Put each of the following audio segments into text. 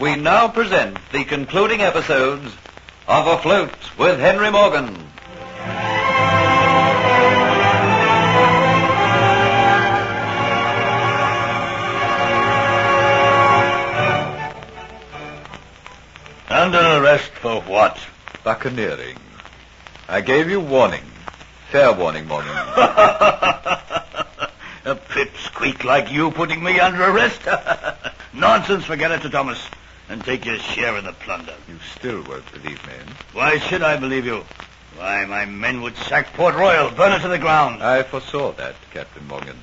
We now present the concluding episodes of Afloat with Henry Morgan. Under arrest for what? Buccaneering. I gave you warning. Fair warning, Morgan. A pipsqueak like you putting me under arrest? Nonsense, forget it, Sir Thomas, and take your share in the plunder. You still won't believe me. Why should I believe you? Why, my men would sack Port Royal, burn it to the ground. I foresaw that, Captain Morgan.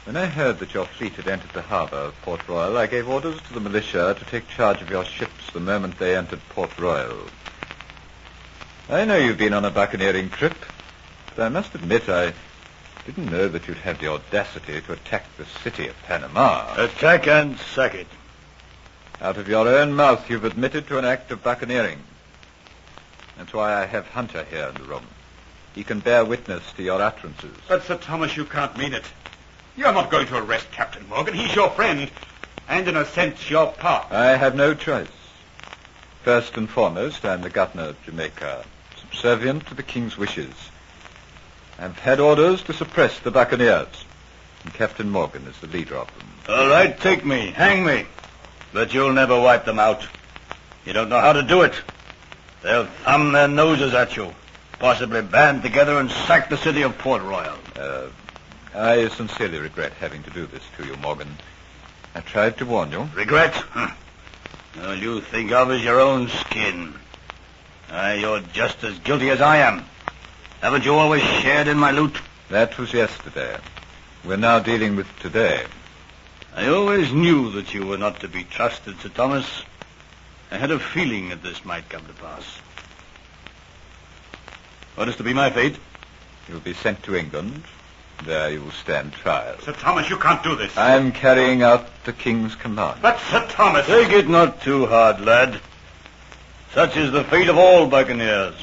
When I heard that your fleet had entered the harbor of Port Royal, I gave orders to the militia to take charge of your ships the moment they entered Port Royal. I know you've been on a buccaneering trip, but I must admit I didn't know that you'd have the audacity to attack the city of Panama. Attack and sack it. Out of your own mouth, you've admitted to an act of buccaneering. That's why I have Hunter here in the room. He can bear witness to your utterances. But, Sir Thomas, you can't mean it. You're not going to arrest Captain Morgan. He's your friend, and in a sense, your partner. I have no choice. First and foremost, I'm the governor of Jamaica, subservient to the king's wishes. I've had orders to suppress the buccaneers, and Captain Morgan is the leader of them. All right, take me, hang me. But you'll never wipe them out. You don't know how to do it. They'll thumb their noses at you, possibly band together and sack the city of Port Royal. I sincerely regret having to do this to you, Morgan. I tried to warn you. Regret? All you think of is your own skin. You're just as guilty as I am. Haven't you always shared in my loot? That was yesterday. We're now dealing with today. I always knew that you were not to be trusted, Sir Thomas. I had a feeling that this might come to pass. What is to be my fate? You'll be sent to England. There you will stand trial. Sir Thomas, you can't do this. I'm carrying out the king's command. But, Sir Thomas... Take it not too hard, lad. Such is the fate of all buccaneers.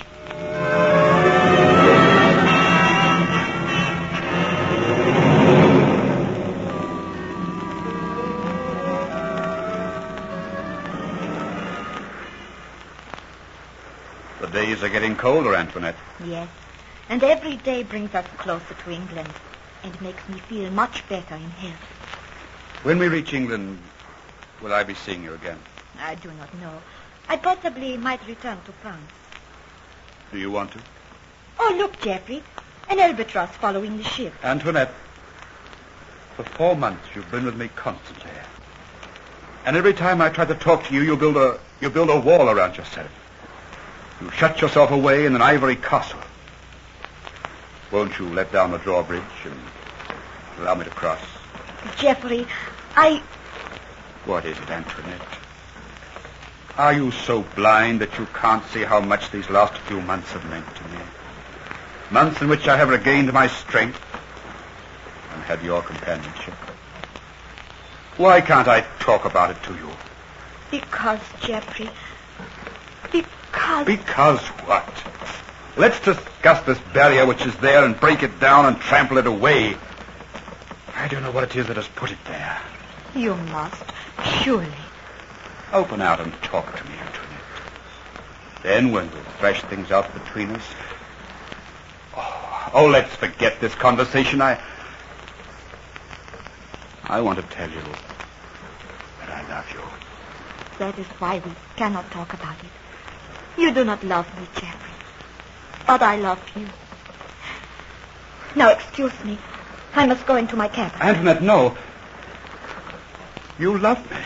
The days are getting colder, Antoinette. Yes, and every day brings us closer to England and makes me feel much better in health. When we reach England, will I be seeing you again? I do not know. I possibly might return to France. Do you want to? Oh, look, Geoffrey. An albatross following the ship. Antoinette, for 4 months you've been with me constantly. And every time I try to talk to you, you build a wall around yourself. You shut yourself away in an ivory castle. Won't you let down the drawbridge and allow me to cross? Geoffrey, What is it, Antoinette? Are you so blind that you can't see how much these last few months have meant to me? Months in which I have regained my strength and had your companionship. Why can't I talk about it to you? because, Geoffrey, Because what? Let's discuss this barrier which is there and break it down and trample it away. I don't know what it is that has put it there. You must, surely. Open out and talk to me, Antoinette. Then when we'll thrash things out between us... Oh, let's forget this conversation. I want to tell you that I love you. That is why we cannot talk about it. You do not love me, Geoffrey. But I love you. Now, excuse me. I must go into my cabin. Antoinette, no. You love me.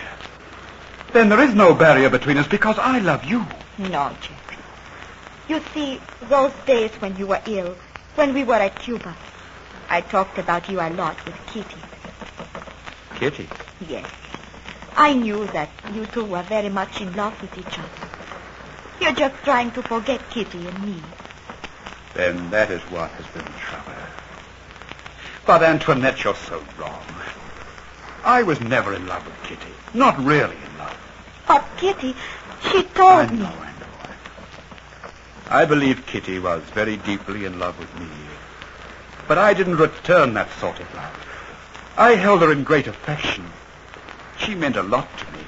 Then there is no barrier between us because I love you. No, Geoffrey. You see, those days when you were ill, when we were at Cuba, I talked about you a lot with Kitty. Kitty? Yes. I knew that you two were very much in love with each other. You're just trying to forget Kitty and me. Then that is what has been the trouble. But, Antoinette, you're so wrong. I was never in love with Kitty. Not really in love. But Kitty, she told me. I know. I believe Kitty was very deeply in love with me. But I didn't return that sort of love. I held her in great affection. She meant a lot to me.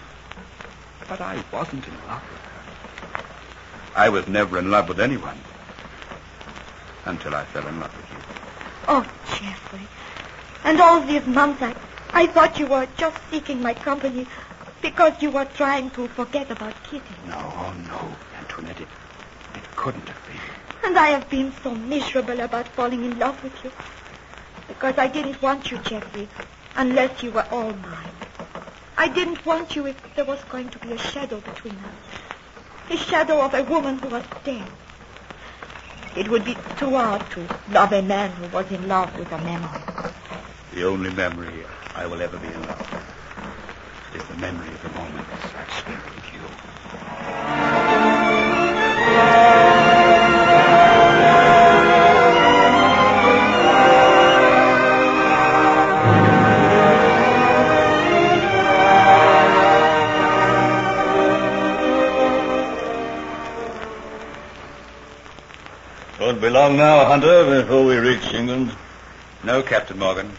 But I wasn't in love with her. I was never in love with anyone. Until I fell in love with you. Oh, Geoffrey. And all these months I thought you were just seeking my company because you were trying to forget about Kitty. No, Antoinette. It couldn't have been. And I have been so miserable about falling in love with you. Because I didn't want you, Geoffrey, unless you were all mine. I didn't want you if there was going to be a shadow between us. A shadow of a woman who was dead. It would be too hard to love a man who was in love with a memory. The only memory I will ever be in love with is the memory of the moments I've spent with you. Won't be long now, Hunter, before we reach England. No, Captain Morgan.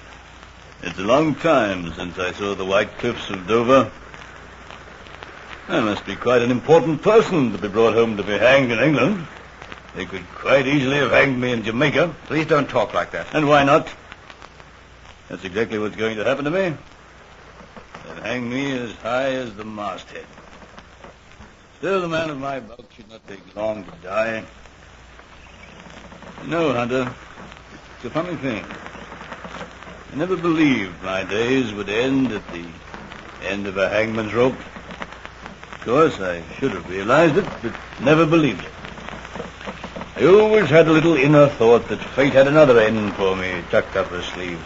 It's a long time since I saw the white cliffs of Dover. I must be quite an important person to be brought home to be hanged in England. They could quite easily have hanged me in Jamaica. Please don't talk like that. And why not? That's exactly what's going to happen to me. They'll hang me as high as the masthead. Still, a man of my bulk should not take long to die. No, Hunter, it's a funny thing. I never believed my days would end at the end of a hangman's rope. Of course, I should have realized it, but never believed it. I always had a little inner thought that fate had another end for me tucked up her sleeve.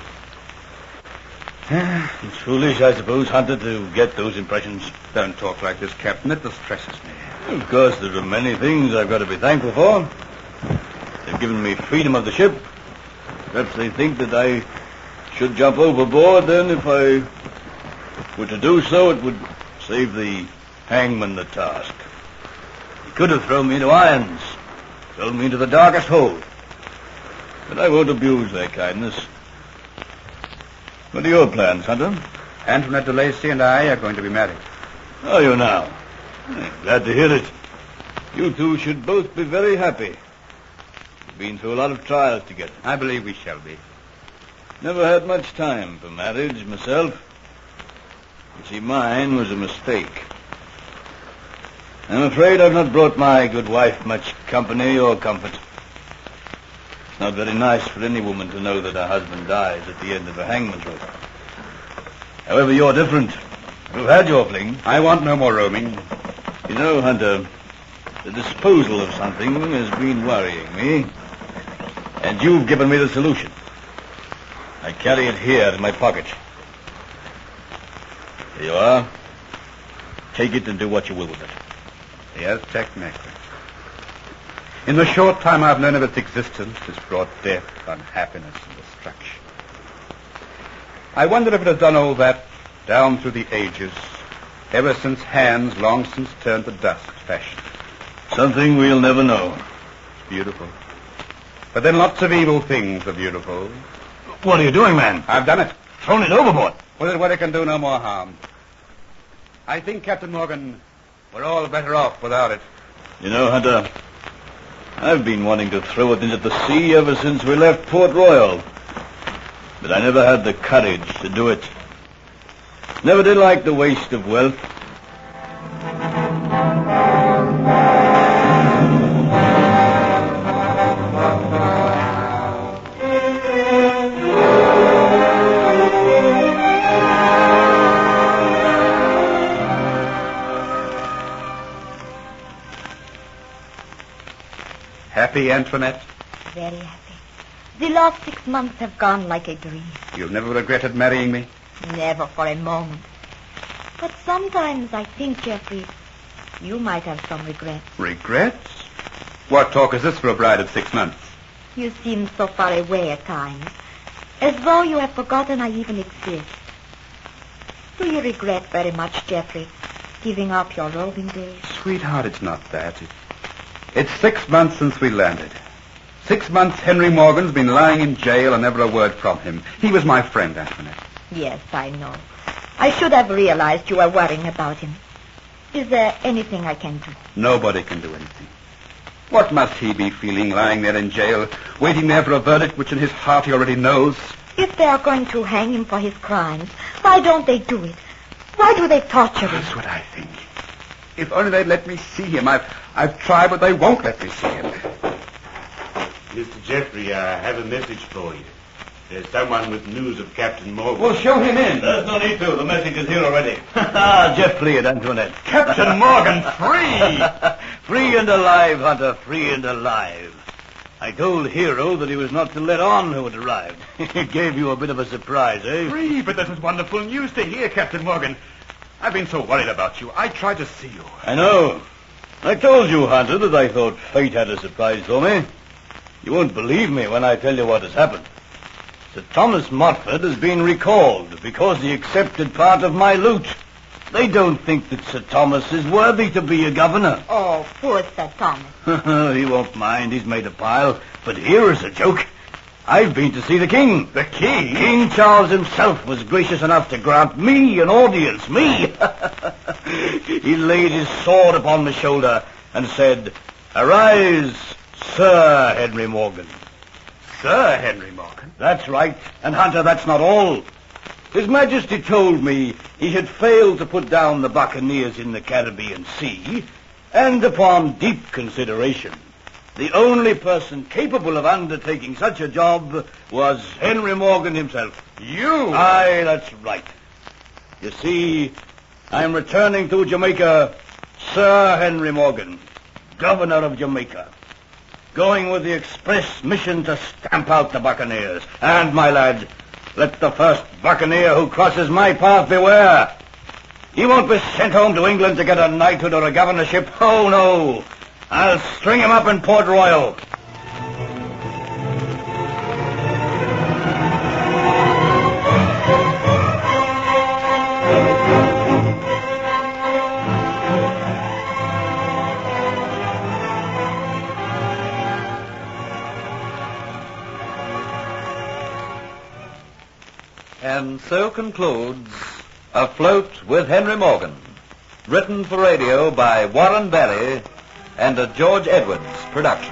It's foolish, I suppose, Hunter, to get those impressions. Don't talk like this, Captain. It distresses me. Of course, there are many things I've got to be thankful for. They've given me freedom of the ship. Perhaps they think that I should jump overboard, then if I were to do so, it would save the hangman the task. He could have thrown me into irons, thrown me into the darkest hole. But I won't abuse their kindness. What are your plans, Hunter? Antoinette de Lacy and I are going to be married. Are you now? Glad to hear it. You two should both be very happy. You've been through a lot of trials together. I believe we shall be. Never had much time for marriage myself. You see, mine was a mistake. I'm afraid I've not brought my good wife much company or comfort. It's not very nice for any woman to know that her husband dies at the end of a hangman's rope. However, you're different. You've had your fling. I want no more roaming. You know, Hunter, the disposal of something has been worrying me. And you've given me the solution. I carry it here in my pocket. Here you are. Take it and do what you will with it. Yes, technically. In the short time I've known of its existence, it's brought death, unhappiness, and destruction. I wonder if it has done all that down through the ages, ever since hands long since turned to dust fashioned. Something we'll never know. It's beautiful. But then lots of evil things are beautiful. What are you doing, man? I've done it. Thrown it overboard. With it where it can do no more harm. I think, Captain Morgan, we're all better off without it. You know, Hunter, I've been wanting to throw it into the sea ever since we left Port Royal. But I never had the courage to do it. Never did like the waste of wealth. Happy, Antoinette? Very happy. The last 6 months have gone like a dream. You've never regretted marrying me? Never for a moment. But sometimes I think, Geoffrey, you might have some regrets. Regrets? What talk is this for a bride of 6 months? You seem so far away at times, as though you have forgotten I even exist. Do you regret very much, Geoffrey, giving up your roving days? Sweetheart, it's not that. It's 6 months since we landed. 6 months Henry Morgan's been lying in jail and never a word from him. He was my friend, Antoinette. Yes, I know. I should have realized you were worrying about him. Is there anything I can do? Nobody can do anything. What must he be feeling lying there in jail, waiting there for a verdict which in his heart he already knows? If they are going to hang him for his crimes, why don't they do it? Why do they torture him? That's what I think. If only they'd let me see him. I've tried, but they won't let me see him. Mr. Jeffrey, I have a message for you. There's someone with news of Captain Morgan. Well, show him in. There's no need to. The message is here already. Jeffrey and Antoinette. Captain Morgan, free! Free and alive, Hunter, free and alive. I told Hero that he was not to let on who had arrived. It gave you a bit of a surprise, eh? Free, but this is wonderful news to hear, Captain Morgan. I've been so worried about you. I tried to see you. I know. I told you, Hunter, that I thought fate had a surprise for me. You won't believe me when I tell you what has happened. Sir Thomas Mottford has been recalled because he accepted part of my loot. They don't think that Sir Thomas is worthy to be a governor. Oh, poor Sir Thomas. He won't mind. He's made a pile. But here is a joke. I've been to see the king. The king? King Charles himself was gracious enough to grant me an audience. Me! He laid his sword upon my shoulder and said, "Arise, Sir Henry Morgan." Sir Henry Morgan? That's right. And, Hunter, that's not all. His Majesty told me he had failed to put down the buccaneers in the Caribbean Sea, and upon deep consideration, the only person capable of undertaking such a job was Henry Morgan himself. You? Aye, that's right. You see, I'm returning to Jamaica, Sir Henry Morgan, Governor of Jamaica, going with the express mission to stamp out the buccaneers. And, my lad, let the first buccaneer who crosses my path beware. He won't be sent home to England to get a knighthood or a governorship. Oh, no. I'll string him up in Port Royal. And so concludes Afloat with Henry Morgan, written for radio by Warren Barry and a George Edwards production.